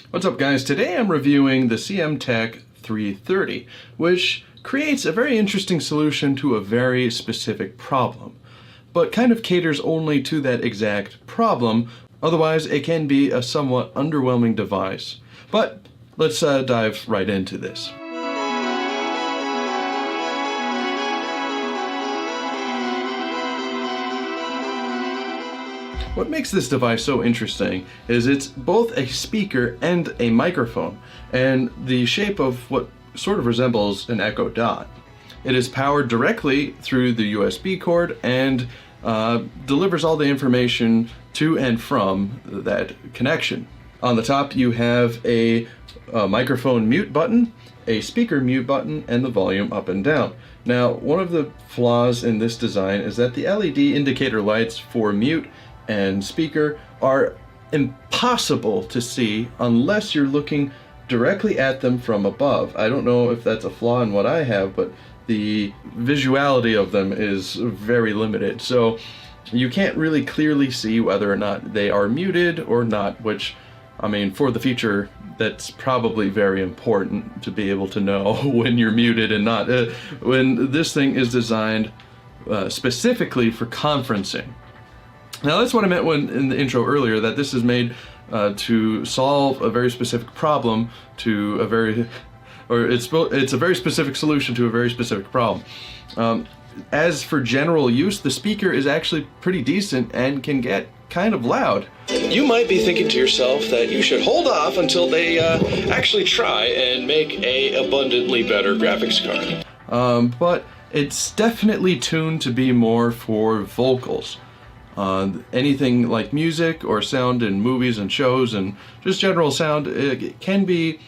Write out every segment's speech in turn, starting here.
What's up, guys? Today I'm reviewing the CMTECK 330, which creates a very interesting solution to a very specific problem, but kind of caters only to that exact problem. Otherwise, it can be a somewhat underwhelming device. But let's dive right into this. What makes this device so interesting is it's both a speaker and a microphone, and the shape of what sort of resembles an Echo Dot. It is powered directly through the USB cord and delivers all the information to and from that connection. On the top you have a microphone mute button, a speaker mute button, and the volume up and down. Now, one of the flaws in this design is that the LED indicator lights for mute and speaker are impossible to see unless you're looking directly at them from above. I don't know if that's a flaw in what I have, but the visuality of them is very limited. So you can't really clearly see whether or not they are muted or not, which, I mean, for the future, that's probably very important to be able to know when you're muted and not. When this thing is designed specifically for conferencing. Now, that's what I meant when in the intro earlier, that this is made to solve a very specific problem to a very, or it's a very specific solution to a very specific problem. As for general use, the speaker is actually pretty decent and can get kind of loud. You might be thinking to yourself that you should hold off until they actually try and make a abundantly better graphics card. But it's definitely tuned to be more for vocals. Anything like music or sound in movies and shows and just general sound, it can be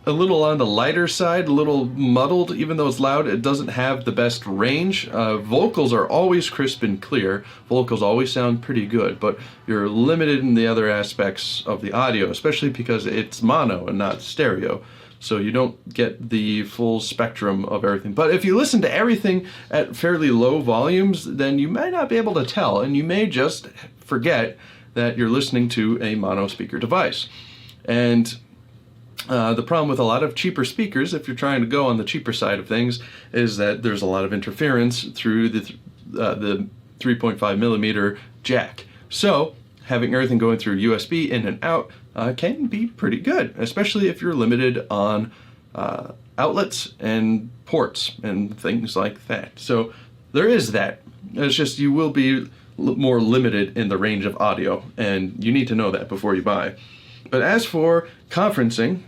a little on the lighter side, a little muddled. Even though it's loud, it doesn't have the best range. Vocals are always crisp and clear. Vocals always sound pretty good, but you're limited in the other aspects of the audio, especially because it's mono and not stereo. So you don't get the full spectrum of everything. But if you listen to everything at fairly low volumes, then you might not be able to tell, and you may just forget that you're listening to a mono speaker device. And the problem with a lot of cheaper speakers, if you're trying to go on the cheaper side of things, is that there's a lot of interference through the 3.5 millimeter jack. So having everything going through USB in and out can be pretty good, especially if you're limited on outlets and ports and things like that. So there is that. It's just you will be more limited in the range of audio, and you need to know that before you buy. But as for conferencing,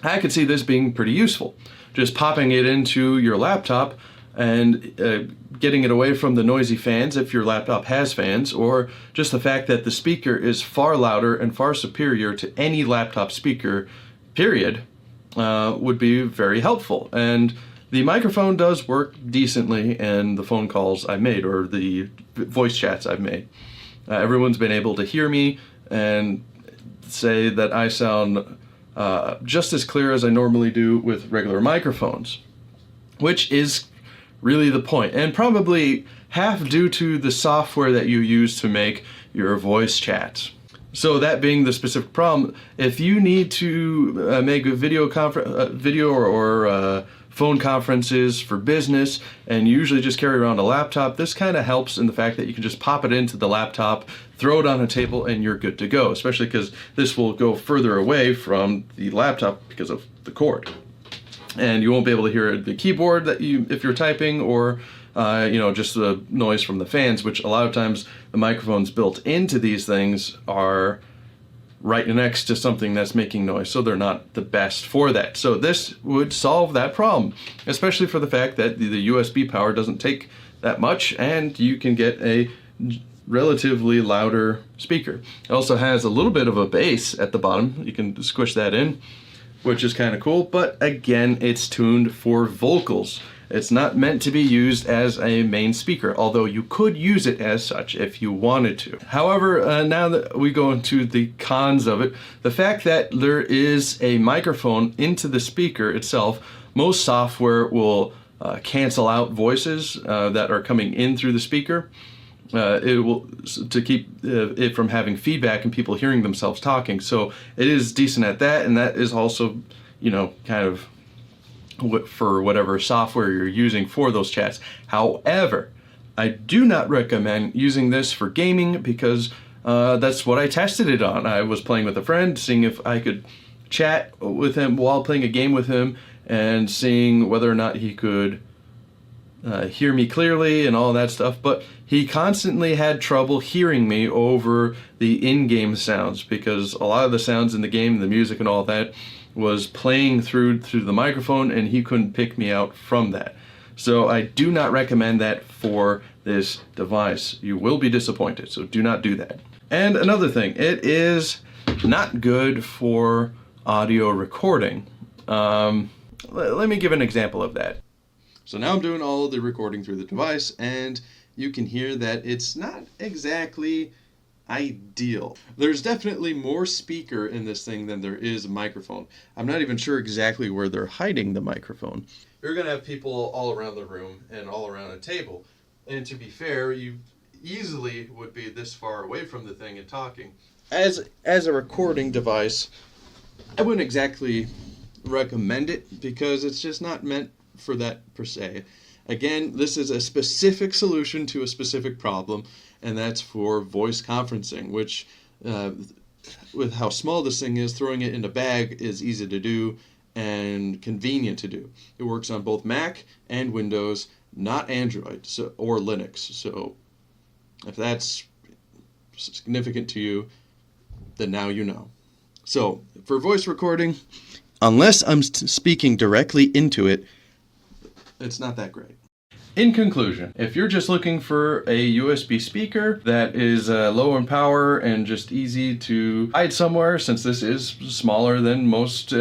I could see this being pretty useful. Just popping it into your laptop and getting it away from the noisy fans if your laptop has fans, or just the fact that the speaker is far louder and far superior to any laptop speaker, period, would be very helpful. And the microphone does work decently in the phone calls I made, or the voice chats I've made. Everyone's been able to hear me and say that I sound just as clear as I normally do with regular microphones, which is really the point, and probably half due to the software that you use to make your voice chats. So that being the specific problem, if you need to make a video or phone conferences for business, and you usually just carry around a laptop, this kind of helps in the fact that you can just pop it into the laptop, throw it on a table, and you're good to go, especially because this will go further away from the laptop because of the cord. And you won't be able to hear the keyboard that if you're typing, or just the noise from the fans, which a lot of times the microphones built into these things are right next to something that's making noise, so they're not the best for that. So this would solve that problem, especially for the fact that the USB power doesn't take that much, and you can get a relatively louder speaker. It also has a little bit of a bass at the bottom. You can squish that in, which is kind of cool, but again, it's tuned for vocals. It's not meant to be used as a main speaker, although you could use it as such if you wanted to. However, now that we go into the cons of it, the fact that there is a microphone into the speaker itself, most software will cancel out voices that are coming in through the speaker. it will to keep it from having feedback and people hearing themselves talking. So it is decent at that, and that is also, you know, kind of for whatever software you're using for those chats. However, I do not recommend using this for gaming because that's what I tested it on. I was playing with a friend, seeing if I could chat with him while playing a game with him, and seeing whether or not he could hear me clearly and all that stuff. But he constantly had trouble hearing me over the in-game sounds, because a lot of the sounds in the game, the music and all that, was playing through the microphone, and he couldn't pick me out from that. So I do not recommend that for this device. You will be disappointed, so do not do that. And another thing, it is not good for audio recording. Let me give an example of that. So now I'm doing all the recording through the device, and you can hear that it's not exactly ideal. There's definitely more speaker in this thing than there is a microphone. I'm not even sure exactly where they're hiding the microphone. You're going to have people all around the room and all around a table. And to be fair, you easily would be this far away from the thing and talking. As a recording device, I wouldn't exactly recommend it, because it's just not meant for that per se. Again, this is a specific solution to a specific problem, and that's for voice conferencing, which with how small this thing is, throwing it in a bag is easy to do and convenient to do. It works on both Mac and Windows, not Android or Linux. So if that's significant to you, then now you know. So for voice recording, unless I'm speaking directly into it, it's not that great. In conclusion, if you're just looking for a USB speaker that is low in power and just easy to hide somewhere, since this is smaller than most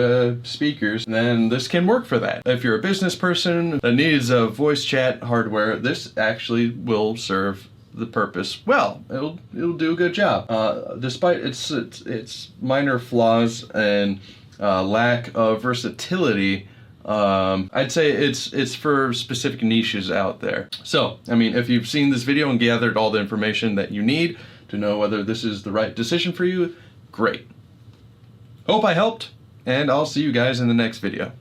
speakers, then this can work for that. If you're a business person that needs a voice chat hardware, this actually will serve the purpose well. It'll do a good job. Despite its minor flaws and lack of versatility, I'd say it's for specific niches out there. So, I mean, if you've seen this video and gathered all the information that you need to know whether this is the right decision for you, great. Hope I helped, and I'll see you guys in the next video.